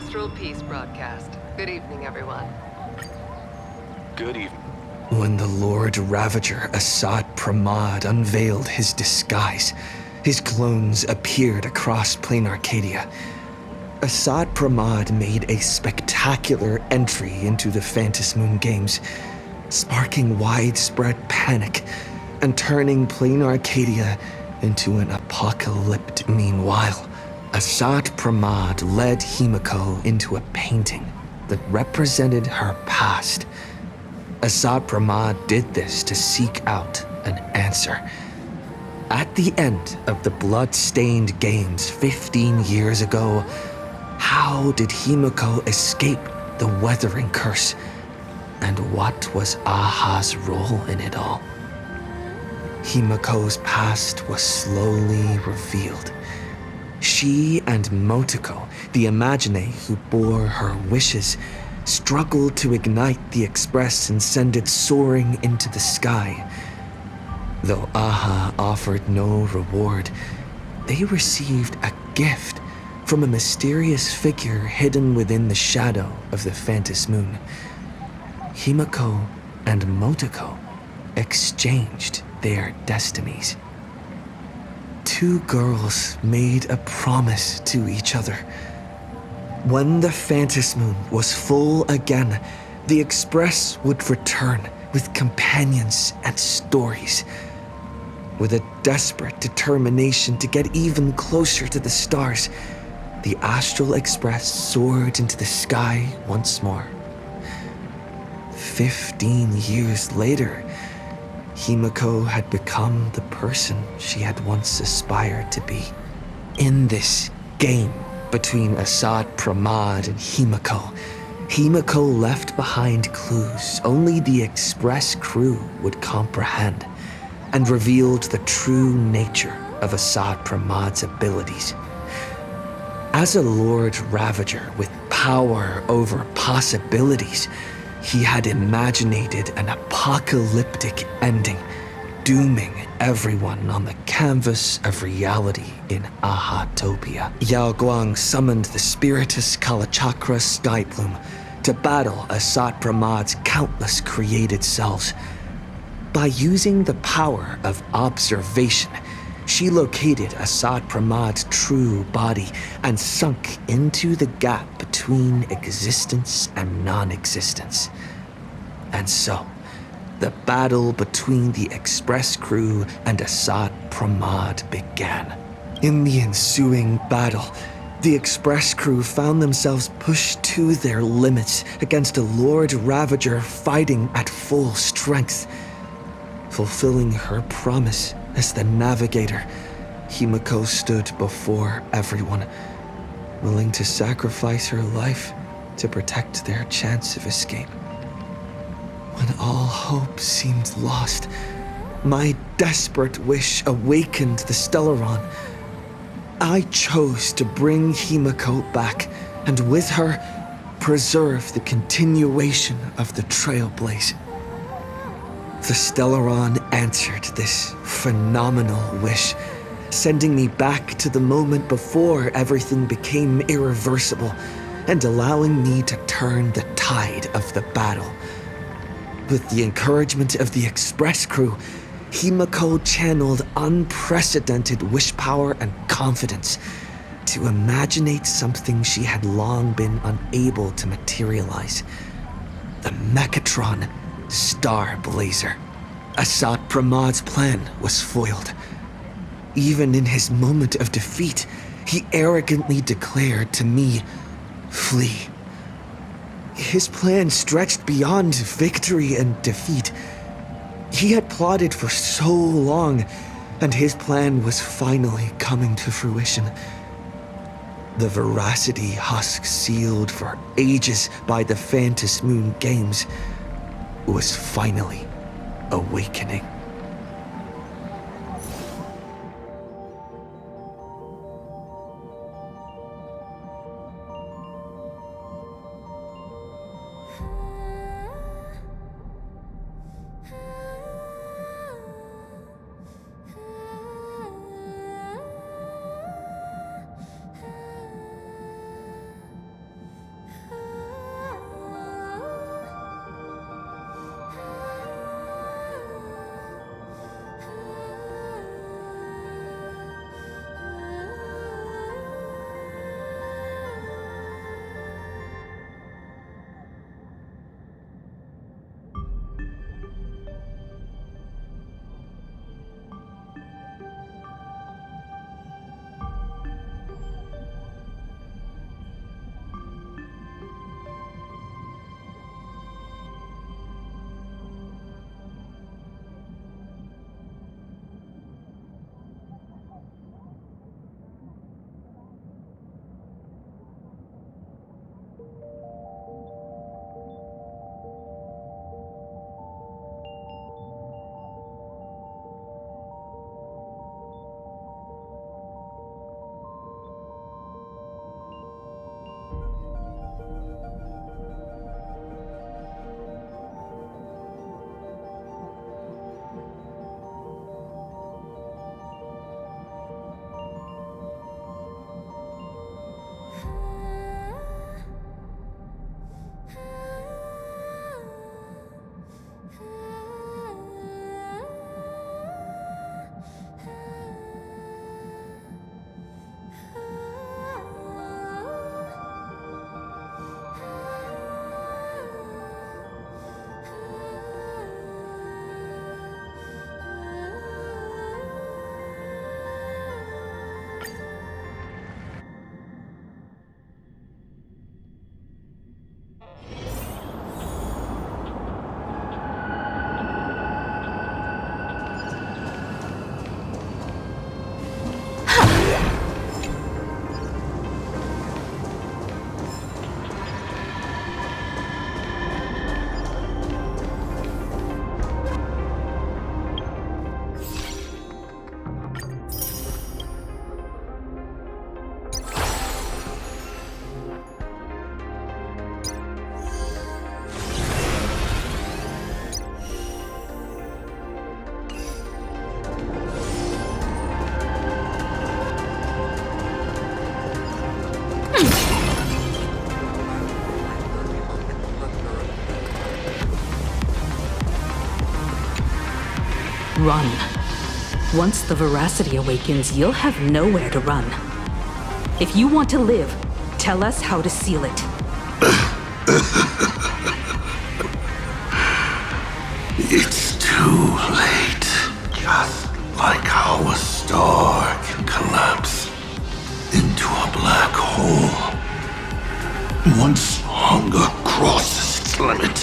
Astral Peace broadcast. Good evening, everyone. Good evening. When the Lord Ravager Assad Pramad unveiled his disguise, his clones appeared across plain Arcadia. Assad Pramad made a spectacular entry into the Phantom Moon Games, sparking widespread panic and turning plain Arcadia into an apocalypse. Meanwhile, Assad Pramad led Himiko into a painting that represented her past. Assad Pramad did this to seek out an answer. At the end of the blood-stained games 15 years ago, how did Himiko escape the weathering curse? And what was Aha's role in it all? Himiko's past was slowly revealed. She and Motoko, the Imagine who bore her wishes, struggled to ignite the Express and send it soaring into the sky. Though Aha offered no reward, they received a gift from a mysterious figure hidden within the shadow of the Phantom Moon. Himiko and Motoko exchanged their destinies. Two girls made a promise to each other. When the Phantom Moon was full again, the Express would return with companions and stories. With a desperate determination to get even closer to the stars, the Astral Express soared into the sky once more. 15 years later, Himiko had become the person she had once aspired to be. In this game between Assad Pramad and Himiko, Himiko left behind clues only the Express crew would comprehend, and revealed the true nature of Assad Pramad's abilities. As a Lord Ravager with power over possibilities, he had imaginated an apocalyptic ending, dooming everyone on the canvas of reality in Ahatopia. Yao Guang summoned the spiritist Kalachakra Skyplume to battle Assad Pramad's countless created selves. By using the power of observation, she located Assad Pramad's true body and sunk into the gap between existence and non-existence. And so, the battle between the Express crew and Assad Pramad began. In the ensuing battle, the Express crew found themselves pushed to their limits against a Lord Ravager fighting at full strength. Fulfilling her promise as the navigator, Himiko stood before everyone, willing to sacrifice her life to protect their chance of escape. When all hope seemed lost, my desperate wish awakened the Stellaron. I chose to bring Himiko back, and with her, preserve the continuation of the Trailblaze. The Stellaron answered this phenomenal wish, sending me back to the moment before everything became irreversible, and allowing me to turn the tide of the battle. With the encouragement of the Express crew, Himiko channeled unprecedented wish power and confidence to imaginate something she had long been unable to materialize. The Mechatron Star Blazer. Assad Pramad's plan was foiled. Even in his moment of defeat, he arrogantly declared to me, "Flee." His plan stretched beyond victory and defeat. He had plotted for so long, and his plan was finally coming to fruition. The veracity husk sealed for ages by the Phantom Moon Games was finally awakening. Run. Once the veracity awakens, you'll have nowhere to run. If you want to live, tell us how to seal it. It's too late. Just like how a star can collapse into a black hole. Once hunger crosses its limit,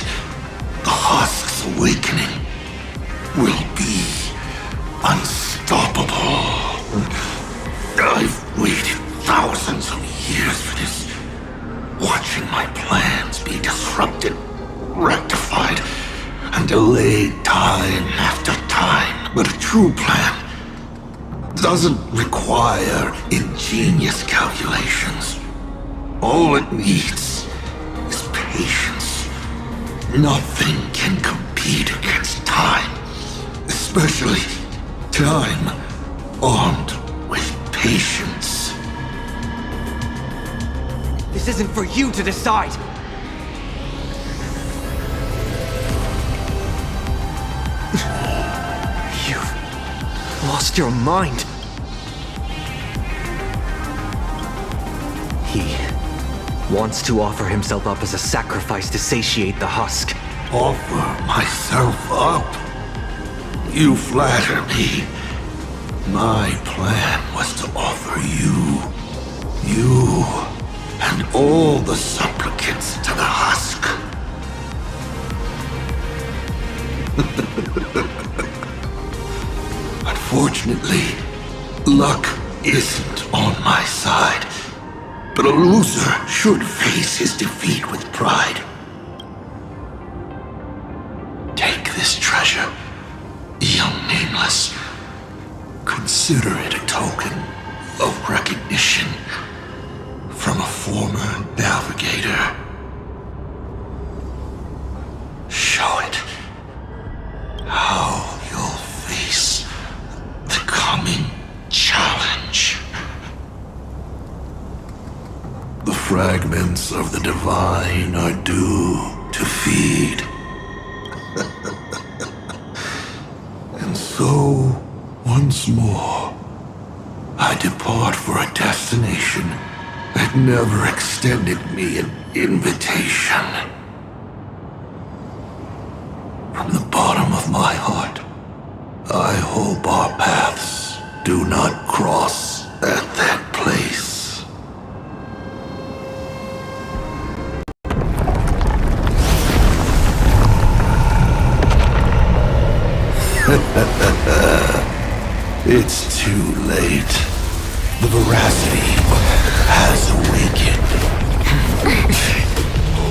the husk's awakening will be unstoppable. I've waited thousands of years for this, watching my plans be disrupted, rectified, and delayed time after time. But a true plan doesn't require ingenious calculations. All it needs is patience. Nothing can compete against time, especially time armed with patience. This isn't for you to decide! You've lost your mind! He wants to offer himself up as a sacrifice to satiate the husk. Offer myself up? You flatter me. My plan was to offer you, and all the supplicants to the husk. Unfortunately, luck isn't on my side, but a loser should face his defeat with pride. Take this treasure, young nameless. Consider it a token of recognition from a former navigator. Show it how you'll face the coming challenge. The fragments of the divine are due to feed. And so, once more, I depart for a destination that never extended me an invitation. From the bottom of my heart, I hope our paths do not cross at that place. It's too late. The veracity has awakened.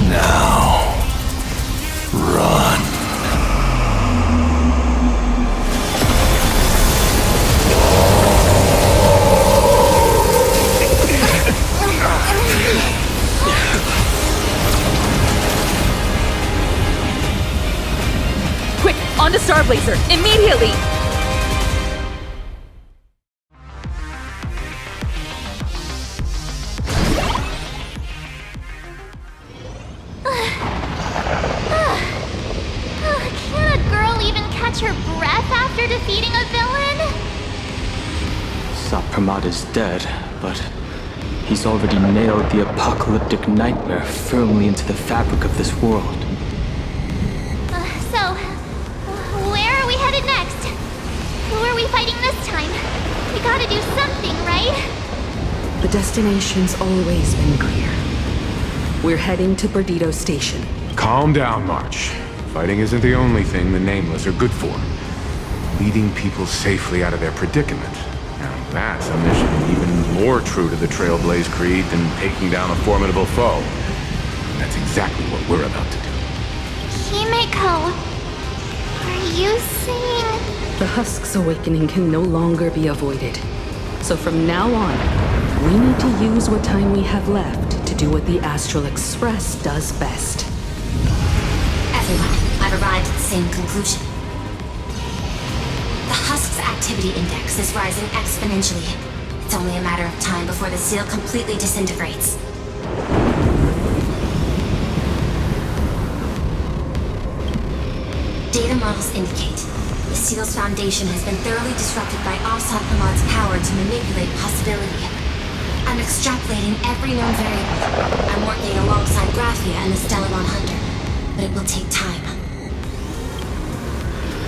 Now, run. Quick, on to Star Blazer, immediately! Can a girl even catch her breath after defeating a villain? Pramod is dead, but he's already nailed the apocalyptic nightmare firmly into the fabric of this world. So, where are we headed next? Who are we fighting this time? We gotta do something, right? The destination's always been clear. We're heading to Perdido Station. Calm down, March. Fighting isn't the only thing the Nameless are good for. Leading people safely out of their predicament. Now that's a mission even more true to the Trailblaze Creed than taking down a formidable foe. That's exactly what we're about to do. Himeko, are you saying... The Husk's awakening can no longer be avoided. So from now on, we need to use what time we have left to do what the Astral Express does best. Everyone, I've arrived at the same conclusion. The Husk's activity index is rising exponentially. It's only a matter of time before the seal completely disintegrates. Data models indicate the SEAL's foundation has been thoroughly disrupted by Astropolis' power to manipulate possibility. I'm extrapolating every known variable. I'm working alongside Graphia and the Stellar Hunter, but it will take time.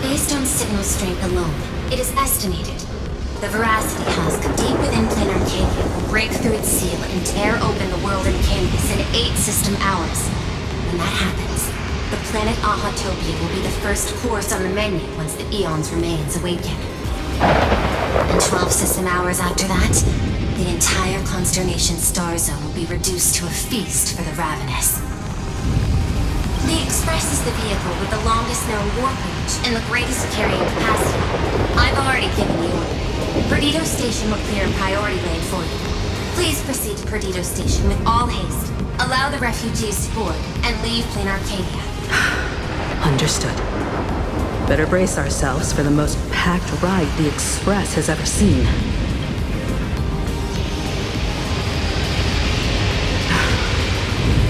Based on signal strength alone, it is estimated the Veracity husk deep within planar Arcadia will break through its seal and tear open the world in Canvas in 8 system hours. When that happens, the planet Ahatopia will be the first course on the menu once the Eon's remains awaken. And 12 system hours after that, the entire Consternation star zone will be reduced to a feast for the ravenous. The Express is the vehicle with the longest known warp range and the greatest carrying capacity. I've already given the order. Perdido Station will clear a priority lane for you. Please proceed to Perdido Station with all haste. Allow the refugees to board and leave planar Arcadia. Understood. Better brace ourselves for the most packed ride the Express has ever seen.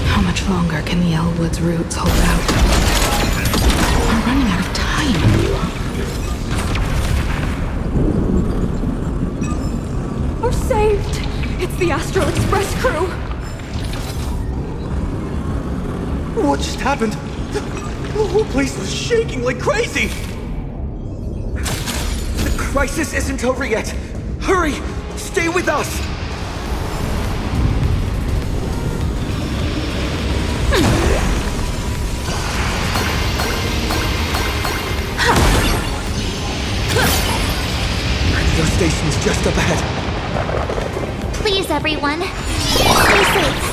How much longer can the Elwood's roots hold out? We're running out of time. We're saved! It's the Astral Express crew! What just happened? The whole place was shaking like crazy! The crisis isn't over yet! Hurry! Stay with us! Radio station's just up ahead. Please, everyone, stay safe.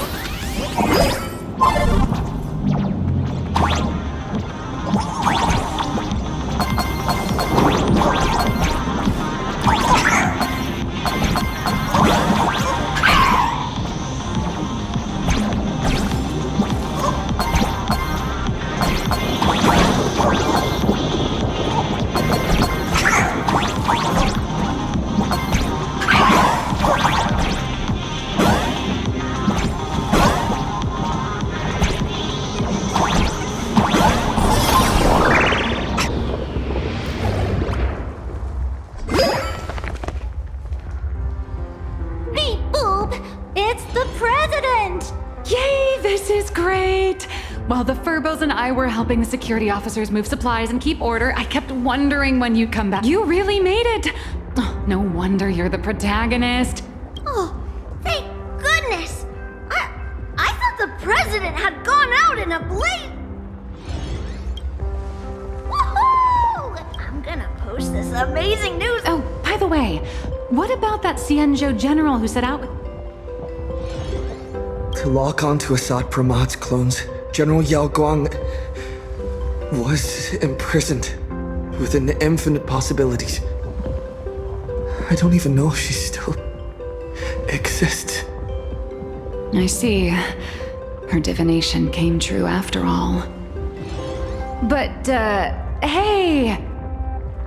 While the Furbos and I were helping the security officers move supplies and keep order, I kept wondering when you'd come back. You really made it! Oh, no wonder you're the protagonist. Oh, thank goodness! I thought the president had gone out in a blaze. Woohoo! I'm gonna post this amazing news. Oh, by the way, what about that Xianzhou general who set out with... To lock onto Assad Pramad's clones, General Yao Guang was imprisoned within infinite possibilities. I don't even know if she still exists. I see. Her divination came true after all. But, hey!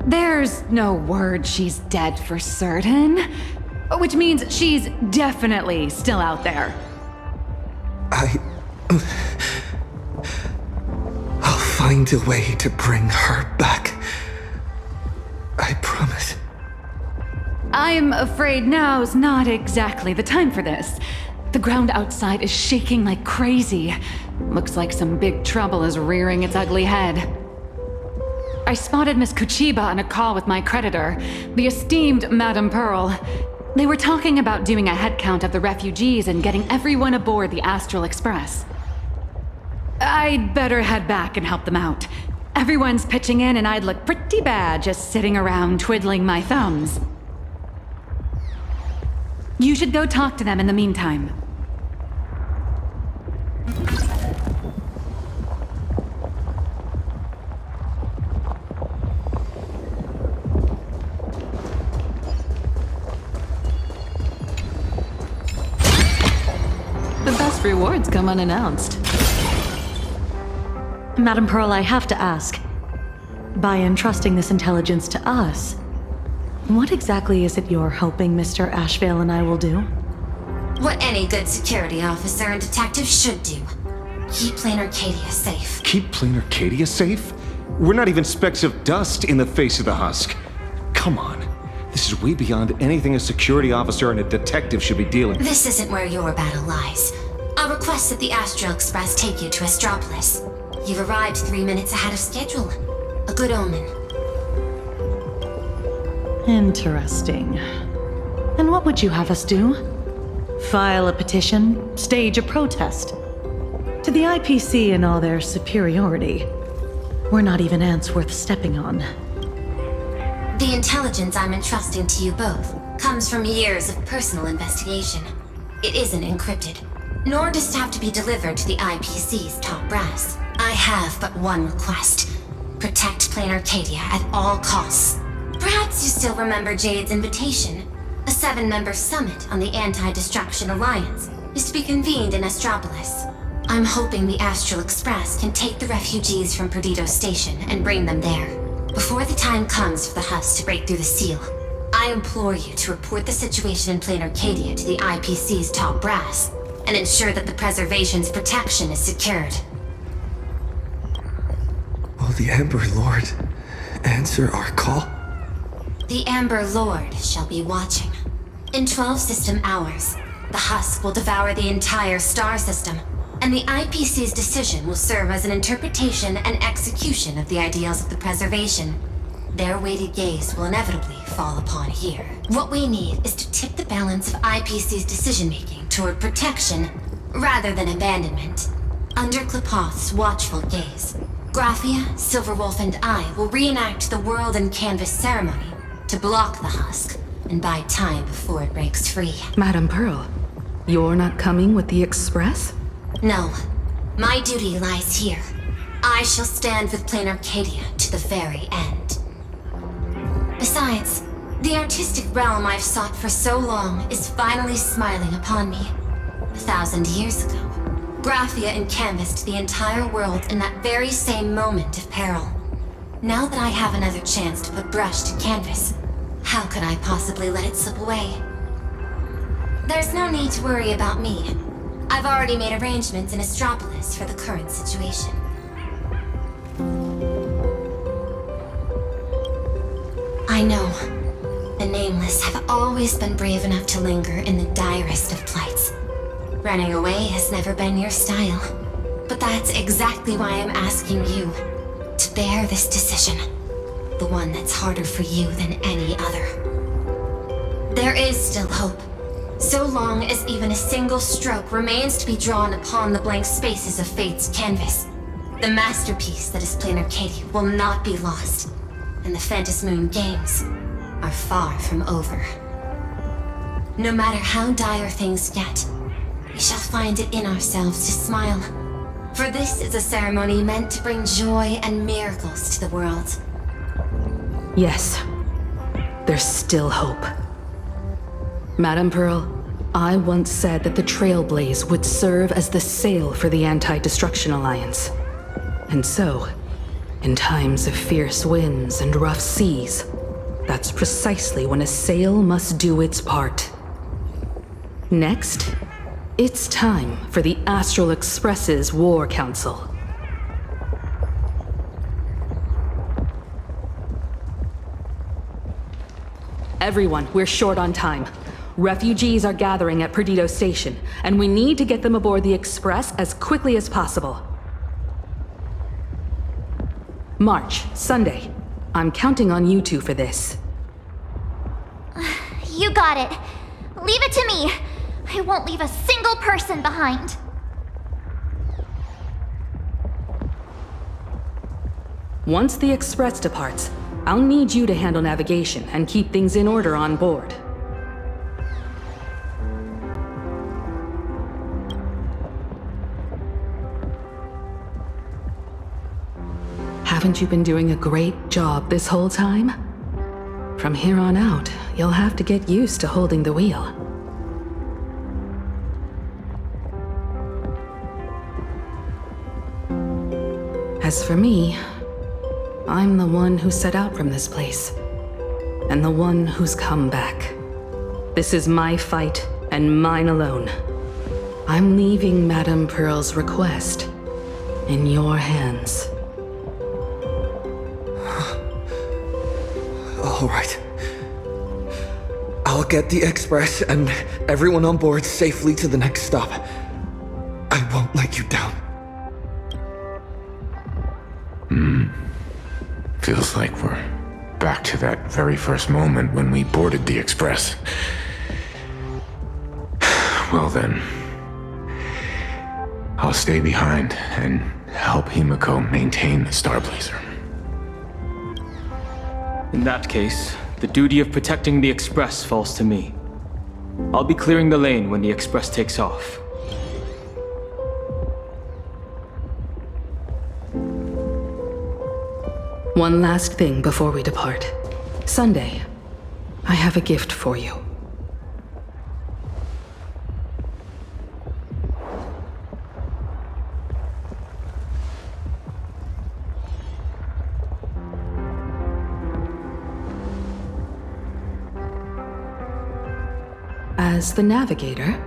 There's no word she's dead for certain. Which means she's definitely still out there. I'll find a way to bring her back. I promise. I'm afraid now's not exactly the time for this. The ground outside is shaking like crazy. Looks like some big trouble is rearing its ugly head. I spotted Miss Kuchiba on a call with my creditor, the esteemed Madame Pearl. They were talking about doing a head count of the refugees and getting everyone aboard the Astral Express. I'd better head back and help them out. Everyone's pitching in and I'd look pretty bad just sitting around twiddling my thumbs. You should go talk to them in the meantime. The best rewards come unannounced. Madame Pearl, I have to ask. By entrusting this intelligence to us, what exactly is it you're hoping Mr. Ashvale and I will do? What any good security officer and detective should do. Keep planar Arcadia safe. Keep planar Arcadia safe? We're not even specks of dust in the face of the husk. Come on. This is way beyond anything a security officer and a detective should be dealing with. This isn't where your battle lies. I'll request that the Astral Express take you to Astropolis. You've arrived 3 minutes ahead of schedule. A good omen. Interesting. And what would you have us do? File a petition? Stage a protest? To the IPC and all their superiority, we're not even ants worth stepping on. The intelligence I'm entrusting to you both comes from years of personal investigation. It isn't encrypted, nor does it have to be delivered to the IPC's top brass. I have but one request. Protect Plain Arcadia at all costs. Perhaps you still remember Jade's invitation. A 7-member summit on the Anti-Destruction Alliance is to be convened in Astropolis. I'm hoping the Astral Express can take the refugees from Perdido Station and bring them there. Before the time comes for the husk to break through the seal, I implore you to report the situation in Plain Arcadia to the IPC's top brass and ensure that the preservation's protection is secured. Will the Amber Lord answer our call? The Amber Lord shall be watching. In 12 system hours, the husk will devour the entire star system, and the IPC's decision will serve as an interpretation and execution of the ideals of the preservation. Their weighted gaze will inevitably fall upon here. What we need is to tip the balance of IPC's decision-making toward protection rather than abandonment. Under Klapoth's watchful gaze, Graphia, Silverwolf, and I will reenact the World and Canvas ceremony to block the husk and buy time before it breaks free. Madam Pearl, you're not coming with the Express? No. My duty lies here. I shall stand with Plain Arcadia to the very end. Besides, the artistic realm I've sought for so long is finally smiling upon me. 1,000 years ago, Graphia encanvassed the entire world in that very same moment of peril. Now that I have another chance to put brush to canvas, how could I possibly let it slip away? There's no need to worry about me. I've already made arrangements in Astropolis for the current situation. I know. The Nameless have always been brave enough to linger in the direst of plights. Running away has never been your style. But that's exactly why I'm asking you to bear this decision. The one that's harder for you than any other. There is still hope. So long as even a single stroke remains to be drawn upon the blank spaces of Fate's canvas, the masterpiece that is Plain Arcadia will not be lost, and the Phantasmoon Games are far from over. No matter how dire things get, we shall find it in ourselves to smile, for this is a ceremony meant to bring joy and miracles to the world. Yes, there's still hope. Madam Pearl, I once said that the Trailblaze would serve as the sail for the Anti-Destruction Alliance. And so, in times of fierce winds and rough seas, that's precisely when a sail must do its part. Next, it's time for the Astral Express's War Council. Everyone, we're short on time. Refugees are gathering at Perdido Station, and we need to get them aboard the Express as quickly as possible. March, Sunday. I'm counting on you two for this. You got it. Leave it to me. I won't leave a single person behind. Once the Express departs, I'll need you to handle navigation and keep things in order on board. Haven't you been doing a great job this whole time? From here on out, you'll have to get used to holding the wheel. As for me, I'm the one who set out from this place, and the one who's come back. This is my fight, and mine alone. I'm leaving Madame Pearl's request in your hands. All right. I'll get the express and everyone on board safely to the next stop. I won't let you down. Feels like we're back to that very first moment when we boarded the express. Well then, I'll stay behind and help Himiko maintain the Star Blazer. In that case, the duty of protecting the Express falls to me. I'll be clearing the lane when the Express takes off. One last thing before we depart. Sunday, I have a gift for you. As the Navigator,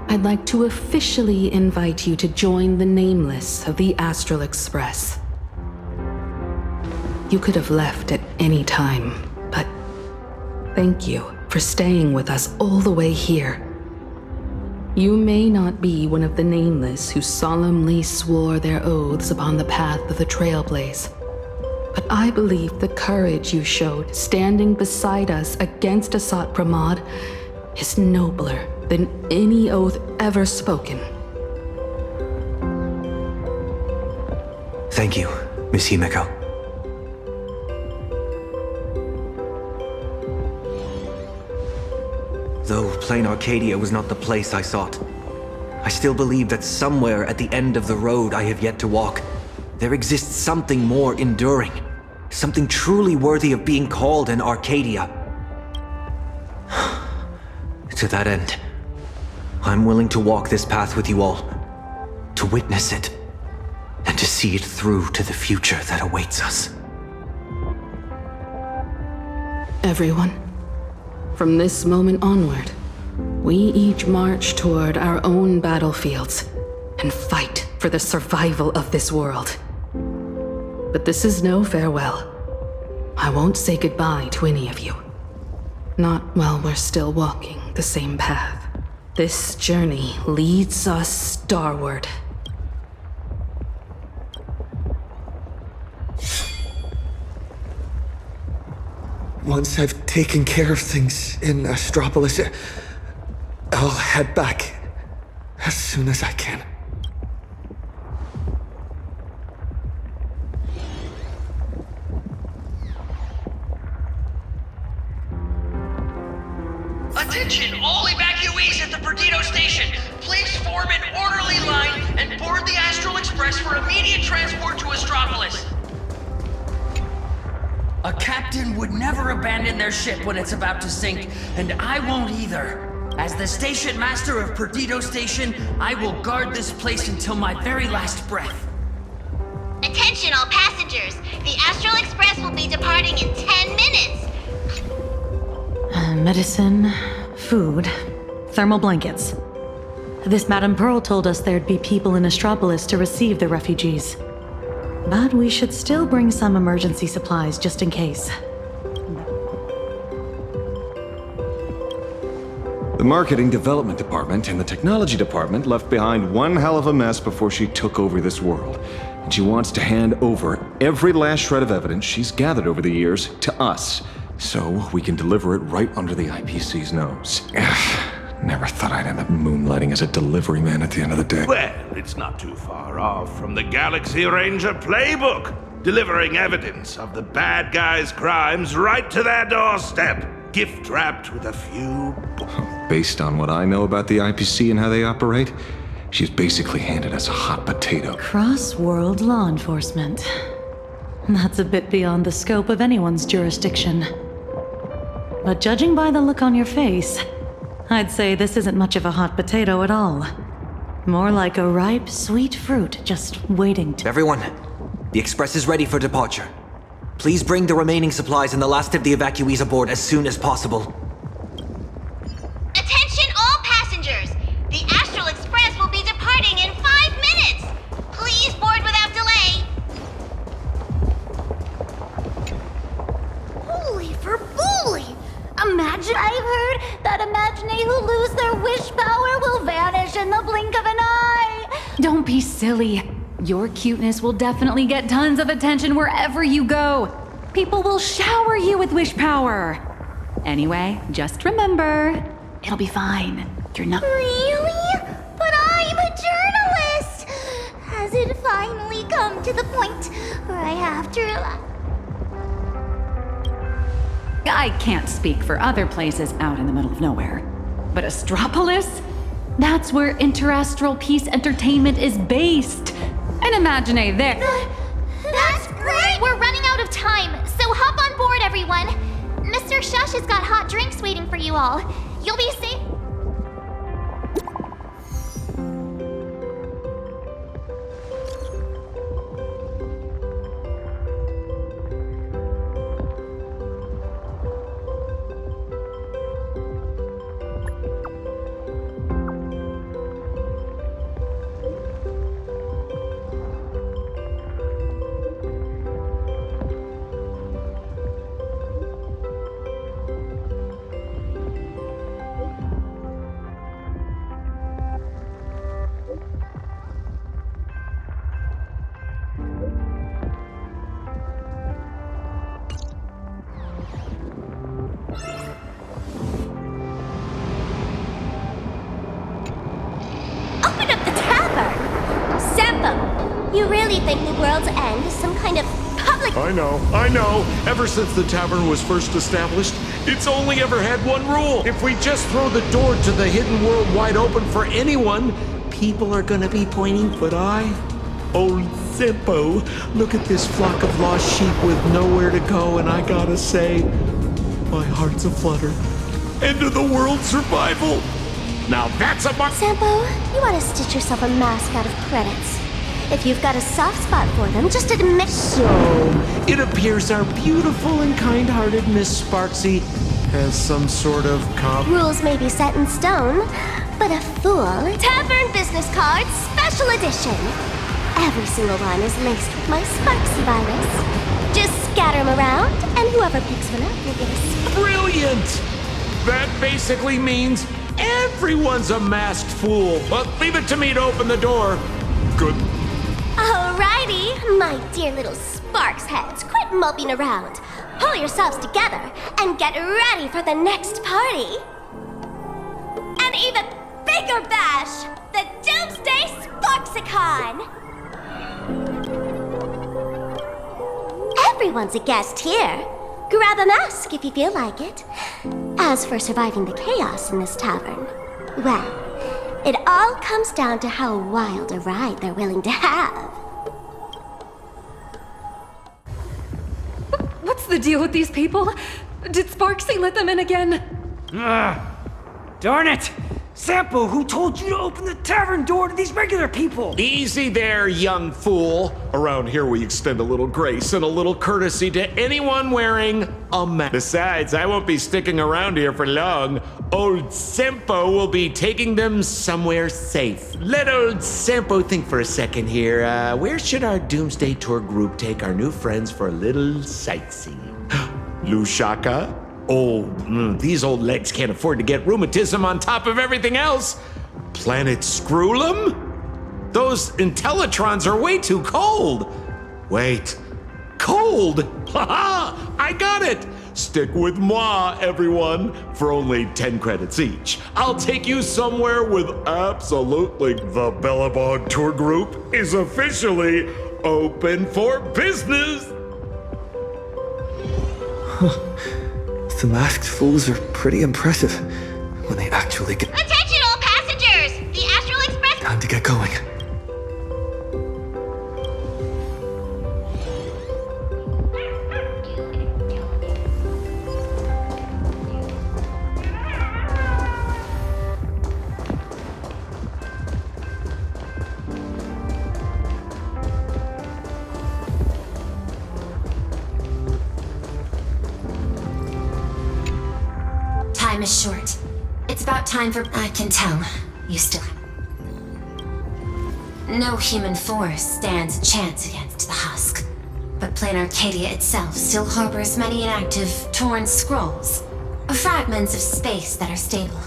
I'd like to officially invite you to join the Nameless of the Astral Express. You could have left at any time, but thank you for staying with us all the way here. You may not be one of the Nameless who solemnly swore their oaths upon the path of the Trailblaze, but I believe the courage you showed standing beside us against Asat Pramod is nobler than any oath ever spoken. Thank you, Miss Himiko. Though plain Arcadia was not the place I sought, I still believe that somewhere at the end of the road I have yet to walk, there exists something more enduring, something truly worthy of being called an Arcadia. To that end, I'm willing to walk this path with you all, to witness it, and to see it through to the future that awaits us. Everyone, from this moment onward, we each march toward our own battlefields and fight for the survival of this world. But this is no farewell. I won't say goodbye to any of you. Not while we're still walking the same path. This journey leads us starward. Once I've taken care of things in Astropolis, I'll head back as soon as I can. Attention, all evacuees at the Perdido station! Please form an orderly line and board the Astral Express for immediate transport to Astropolis. A captain would never abandon their ship when it's about to sink, and I won't either. As the station master of Perdido Station, I will guard this place until my very last breath. Attention all passengers! The Astral Express will be departing in 10 minutes! Medicine, food, thermal blankets. This Madame Pearl told us there'd be people in Astropolis to receive the refugees. But we should still bring some emergency supplies just in case. The Marketing Development Department and the Technology Department left behind one hell of a mess before she took over this world. And she wants to hand over every last shred of evidence she's gathered over the years to us, so we can deliver it right under the IPC's nose. Never thought I'd end up moonlighting as a delivery man at the end of the day. Well, it's not too far off from the Galaxy Ranger playbook, delivering evidence of the bad guys' crimes right to their doorstep, gift-wrapped with a few... Based on what I know about the IPC and how they operate, she's basically handed us a hot potato. Cross-world law enforcement. That's a bit beyond the scope of anyone's jurisdiction. But judging by the look on your face, I'd say this isn't much of a hot potato at all. More like a ripe, sweet fruit just waiting to... Everyone, the Express is ready for departure. Please bring the remaining supplies and the last of the evacuees aboard as soon as possible. Attention all passengers! The Astral Express will be departing in 5 minutes! Please board without delay! Holy I've heard that Imaginae who lose their wish power will vanish in the blink of an eye. Don't be silly. Your cuteness will definitely get tons of attention wherever you go. People will shower you with wish power. Anyway, just remember, it'll be fine. You're not— Really? But I'm a journalist! Has it finally come to the point where I have to rely? I can't speak for other places out in the middle of nowhere. But Astropolis? That's where Interastral Peace Entertainment is based. And Imaginae there— That's great! We're running out of time, so hop on board, everyone. Mr. Shush has got hot drinks waiting for you all. You'll be safe. You really think the world's end is some kind of public— I know. Ever since the tavern was first established, it's only ever had one rule. If we just throw the door to the hidden world wide open for anyone, people are gonna be pointing, but Old Zippo, look at this flock of lost sheep with nowhere to go, and I gotta say, my heart's aflutter. End of the world survival. Now that's a Sampo, you ought to stitch yourself a mask out of credits. If you've got a soft spot for them, just admit— So, it appears our beautiful and kind-hearted Miss Sparksy has some sort of Rules may be set in stone, but a fool— Tavern business cards, special edition. Every single one is laced with my Sparksy virus. Just scatter them around, and whoever picks one up will get a— Brilliant! That basically means everyone's a masked fool. But leave it to me to open the door. Good. Alrighty, my dear little Sparks heads, quit moping around. Pull yourselves together and get ready for the next party. An even bigger bash, the Doomsday Sparksicon! Everyone's a guest here. Grab a mask if you feel like it. As for surviving the chaos in this tavern, well, it all comes down to how wild a ride they're willing to have. What's the deal with these people? Did Sparksy let them in again? Darn it! Sampo, who told you to open the tavern door to these regular people? Easy there, young fool. Around here we extend a little grace and a little courtesy to anyone wearing a mask. Besides, I won't be sticking around here for long. Old Sampo will be taking them somewhere safe. Let old Sampo think for a second here. Where should our Doomsday Tour group take our new friends for a little sightseeing? Lushaka? Oh, these old legs can't afford to get rheumatism on top of everything else. Planet Screwlum? Those Intellitrons are way too cold. Wait, cold? Haha, I got it. Stick with moi, everyone, for only 10 credits each. I'll take you somewhere with absolutely— The Bellabog Tour Group is officially open for business. The masked fools are pretty impressive when they actually get— Attention all passengers! The Astral Express— Time to get going. Time is short. It's about time for— I can tell. You still— No human force stands a chance against the husk. But Plane Arcadia itself still harbors many inactive, torn scrolls. fragments of space that are stable.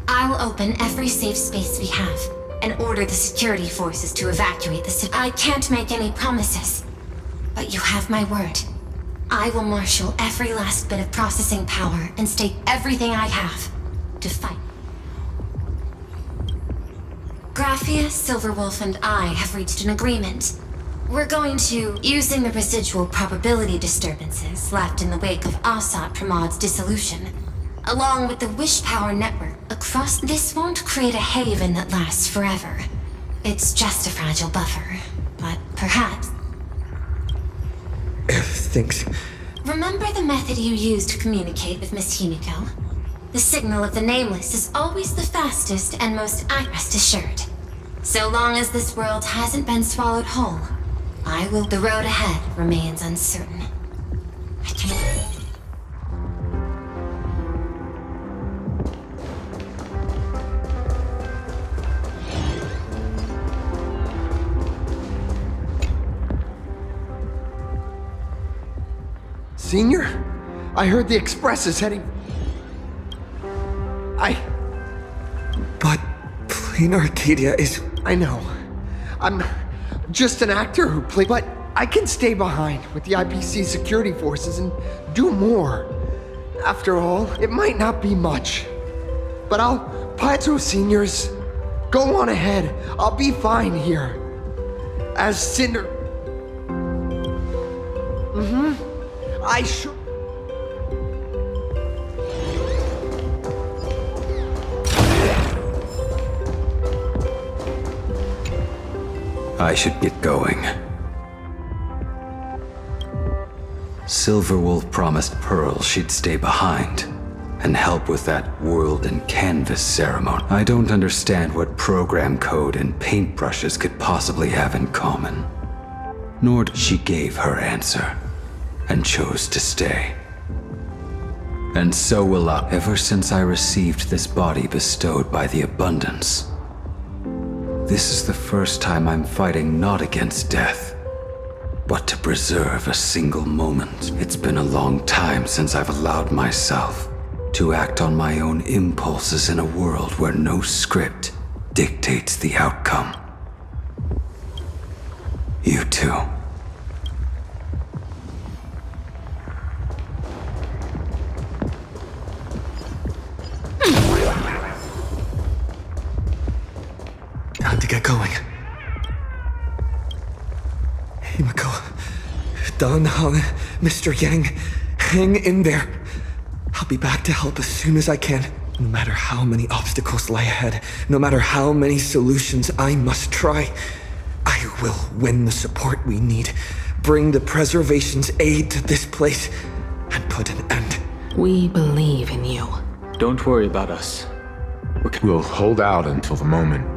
I will open every safe space we have and order the security forces to evacuate the city. I can't make any promises, but you have my word. I will marshal every last bit of processing power and stake everything I have to fight. Graphia, Silverwolf, and I have reached an agreement. We're going to, using the residual probability disturbances left in the wake of Astropolis' dissolution, along with the wish power network across, this won't create a haven that lasts forever. It's just a fragile buffer, but perhaps... Thanks. Remember the method you used to communicate with Miss Himiko? The signal of the Nameless is always the fastest and most rest assured. So long as this world hasn't been swallowed whole, I will... The road ahead remains uncertain. I can... Senior? I heard the Express is heading... But Plain Arcadia is... I know. I'm just an actor who played... But I can stay behind with the IPC security forces and do more. After all, it might not be much. But Paizo Seniors, go on ahead. I'll be fine here. As Cinder... I should... I should get going. Silverwolf promised Pearl she'd stay behind and help with that world and canvas ceremony. I don't understand what program code and paintbrushes could possibly have in common. Nor she gave her answer and chose to stay. And so will I. Ever since I received this body bestowed by the Abundance, this is the first time I'm fighting not against death, but to preserve a single moment. It's been a long time since I've allowed myself to act on my own impulses in a world where no script dictates the outcome. You too. Time to get going. Himiko, Dan Hong, Mr. Yang, hang in there. I'll be back to help as soon as I can. No matter how many obstacles lie ahead, no matter how many solutions I must try, I will win the support we need, bring the preservation's aid to this place, and put an end. We believe in you. Don't worry about us. We'll hold out until the moment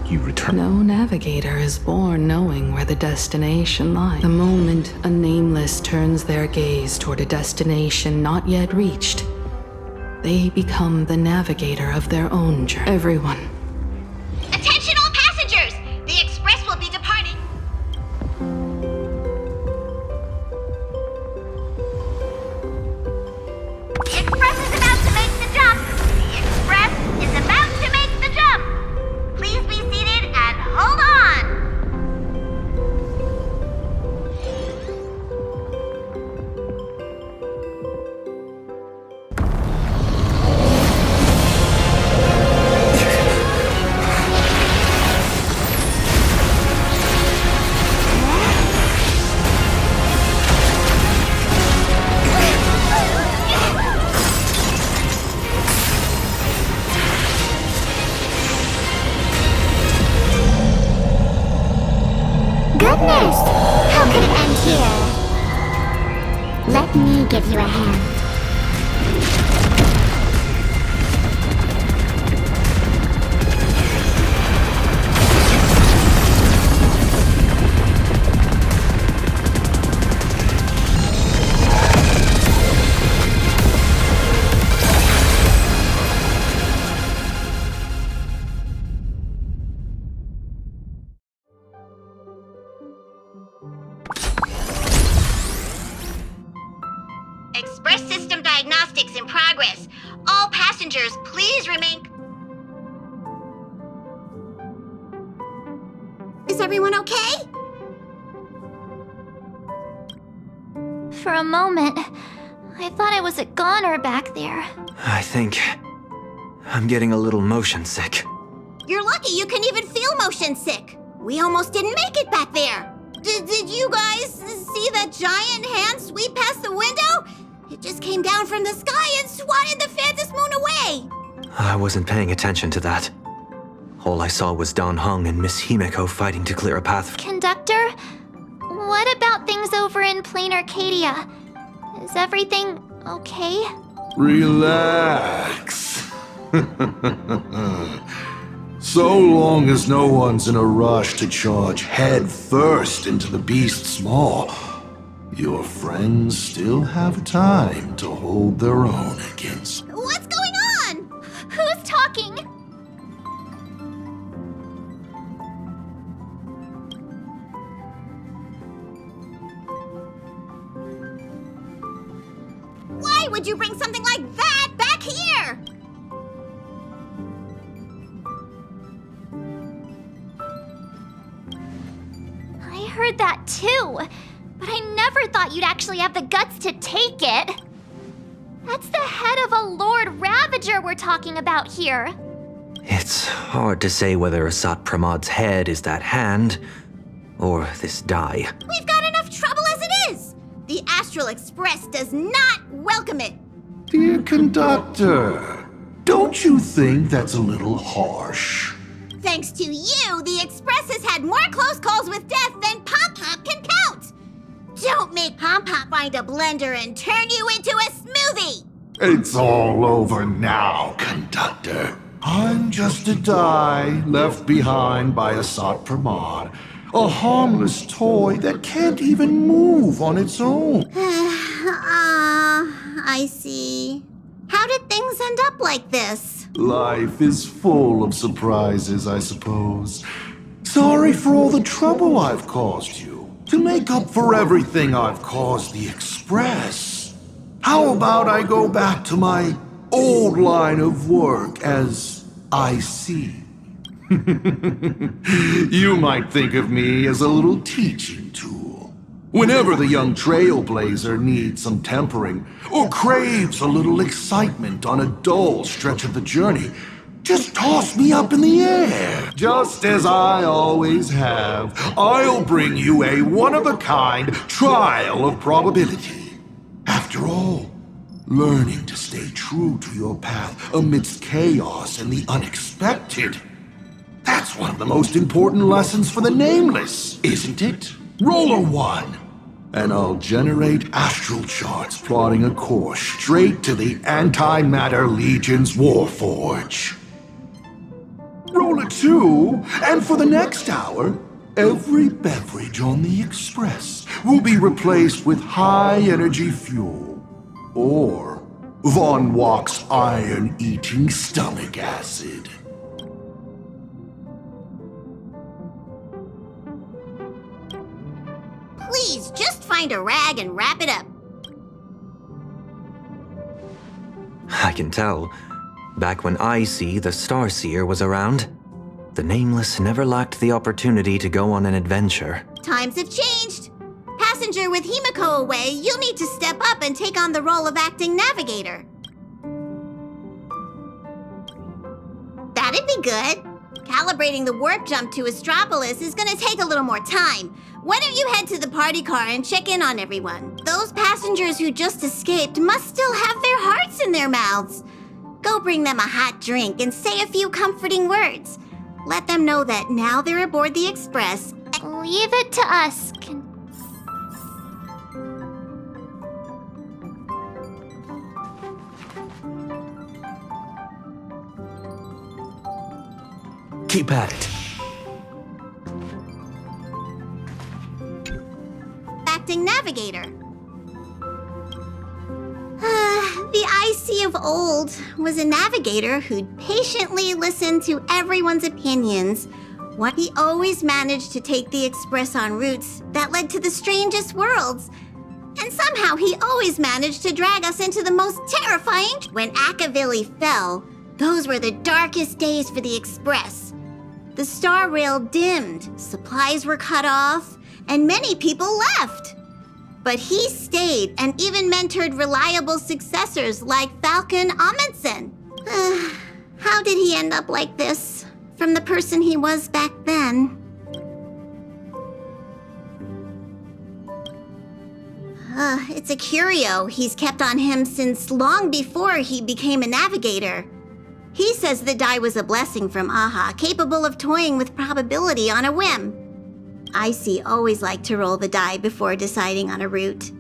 you return. No navigator is born knowing where the destination lies. The moment a Nameless turns their gaze toward a destination not yet reached, they become the navigator of their own journey. Everyone. Attention all passengers! The Express will be departing. The Express is about to make the jump. The Express is about to make the jump. Please be seated and hold on. Goodness! How could it end here? Let me give you a hand. Express system diagnostics in progress. All passengers, please remain... Is everyone okay? For a moment, I thought I was a goner back there. I think I'm getting a little motion sick. You're lucky you can even feel motion sick. We almost didn't make it back there. Did you guys see that giant hand sweep past the window? It just came down from the sky and swatted the Phantom Moon away. I wasn't paying attention to that. All I saw was Dan Heng and Miss Himiko fighting to clear a path. Conductor, what about things over in Plain Arcadia? Is everything okay? Relax. So long as no one's in a rush to charge head first into the beast's maw, your friends still have time to hold their own against... What's going on? Who's talking? Why would you bring something like that back here? I heard that too, but I never thought you'd actually have the guts to take it. That's the head of a Lord Ravager we're talking about here. It's hard to say whether Asat Pramad's head is that hand, or this die. We've got enough trouble as it is! The Astral Express does not welcome it! Dear conductor, don't you think that's a little harsh? Thanks to you, the Express has had more close calls with death than Pop Pop can count! Don't make Pop Pop find a blender and turn you into a smoothie! It's all over now, conductor. I'm just a die left behind by Asat Pramad. A harmless toy that can't even move on its own. I see. How did things end up like this? Life is full of surprises, I suppose. Sorry for all the trouble I've caused you. To make up for everything I've caused the Express, how about I go back to my old line of work as IC? You might think of me as a little teaching tool. Whenever the young trailblazer needs some tempering, or craves a little excitement on a dull stretch of the journey, just toss me up in the air. Just as I always have, I'll bring you a one-of-a-kind trial of probability. After all, learning to stay true to your path amidst chaos and the unexpected, that's one of the most important lessons for the Nameless, isn't it? Roll a 1, and I'll generate astral charts plotting a course straight to the Antimatter Legion's Warforge. Roll a 2, and for the next hour, every beverage on the Express will be replaced with high-energy fuel, or Von Walk's iron-eating stomach acid. Please, just find a rag and wrap it up. I can tell. Back when IC, the Starseer, was around, the Nameless never lacked the opportunity to go on an adventure. Times have changed. Passenger with Himiko away, you'll need to step up and take on the role of acting navigator. That'd be good. Calibrating the warp jump to Astropolis is gonna take a little more time. Why don't you head to the party car and check in on everyone? Those passengers who just escaped must still have their hearts in their mouths. Go bring them a hot drink and say a few comforting words. Let them know that now they're aboard the Express. Leave it to us. Keep at it. Acting navigator. The IC of old was a navigator who'd patiently listen to everyone's opinions. He always managed to take the Express on routes that led to the strangest worlds. And Somehow he always managed to drag us into the most terrifying. When Akavili fell, those were the darkest days for the Express. The star rail dimmed, supplies were cut off, and many people left. But he stayed and even mentored reliable successors like Falcon Amundsen. How did he end up like this? From the person he was back then. It's a curio he's kept on him since long before he became a navigator. He says the die was a blessing from Aha, capable of toying with probability on a whim. Icy always liked to roll the die before deciding on a route.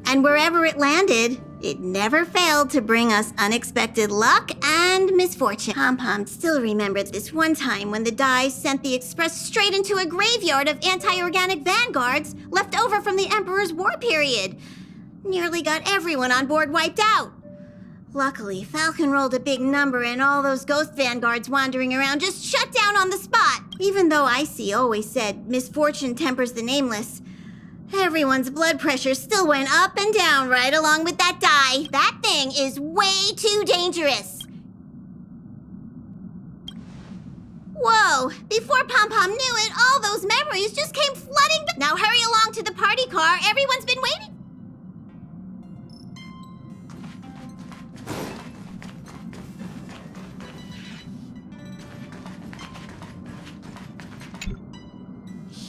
And wherever it landed, it never failed to bring us unexpected luck and misfortune. Pom-Pom still remembered this one time when the die sent the Express straight into a graveyard of anti-organic vanguards left over from the Emperor's war period. Nearly got everyone on board wiped out. Luckily, Falcon rolled a big number and all those ghost vanguards wandering around just shut down on the spot. Even though Icy always said misfortune tempers the nameless, everyone's blood pressure still went up and down right along with that die. That thing is way too dangerous. Whoa, before Pom-Pom knew it, all those memories just came flooding back. Now hurry along to the party car. Everyone's been waiting.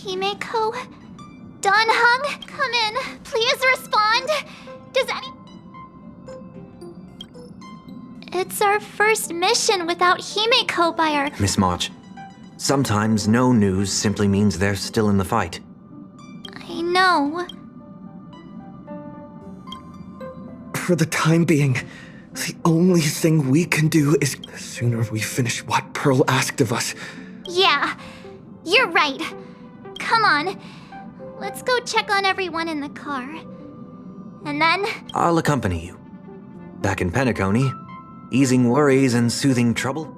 Himeko? Dunhung? Come in. Please respond. Does any... It's our first mission without Himeko by our... Miss March, sometimes no news simply means they're still in the fight. I know. For the time being, the only thing we can do is the sooner we finish what Pearl asked of us. Yeah, you're right. Come on. Let's go check on everyone in the car. And then... I'll accompany you. Back in Penacony, easing worries and soothing trouble.